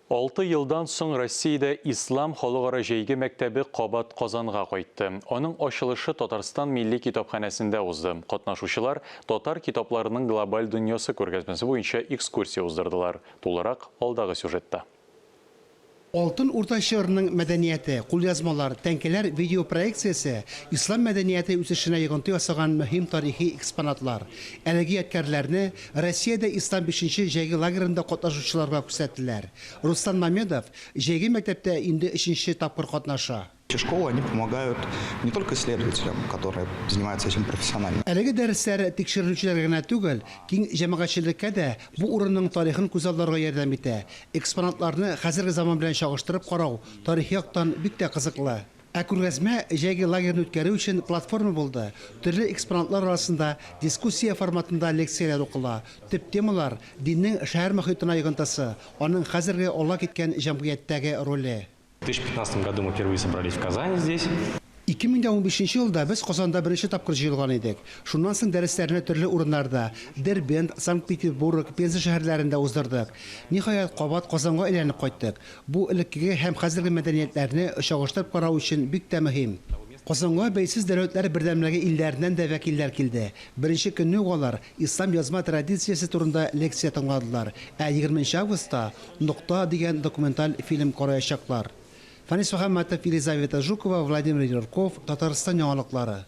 6 yıldan soң Россияда Ислам халыкара җәйге мәктәбе Кабат Казанга кайтты. Оның ачылышы Татарстан Милли китапханәсендә узды. Катнашучылар татар китапларының глобаль дөньясы күргәзмәсе буенча экскурсия уздырдылар. Тулырак алдагы сюжетта. Алтын урта чорының мәдәнияте, кулъязмалар, тәнкеләр видеопроекциясе ислам мәдәнияте үсешенә йогынты ясаган мөһим тарихи экспонатлар. Әлеге ядкарларны Россиядә ислам 5-нче җәйге лагерында катнашучыларга күрсәттеләр. Рустам Мамедов җәйге мәктәптә инде 3-нче тапкыр катнаша. Школы они помогают не только исследователям, которые занимаются этим профессионально. Әлеге дәресләр тикшерүчеләргә генә түгел, киң җәмәгатьчелеккә дә бу урынның тарихын күз алларга ярдәм итә. Экспонатларны хәзерге заман белән чагыштырып карау тарихи яктан бик тә кызыклы. Күргәзмә җәйге лагерьны үткәрү өчен платформа булды. Төрле экспонатлар арасында дискуссия форматында лекцияләр укыла. Төп темалар диннең шәһәр мөхитенә йогынтысы, аның хәзерге ала киткән җәмгыятьтәге роле. В 2015 году мы впервые собрались в Казани здесь. 2015 елда без Казанда беренче тапкыр җыелган идек. Шуннан соң дәресләрне төрле урыннарда, Дербент, Санкт-Петербург, Пенза шәһәрләрендә уздырдык. Ниһаять Кабат Казанга әйләнеп кайттык. Бу элеккеге һәм хәзерге мәдәниятләрне чагыштырып карау өчен бик тә мөһим. Казанга бәйсез дәүләтләр бердәмлеге илләреннән дә вәкилләр килде. Беренче көнне алар ислам язма традициясе турында лекция тыңладылар. 20 августта «Нокта» дигән документаль фильм караячаклар. Фанис Мөхәммәтов, Елизавета Жукова, Владимир Юрков, Татарстан яңалыклары.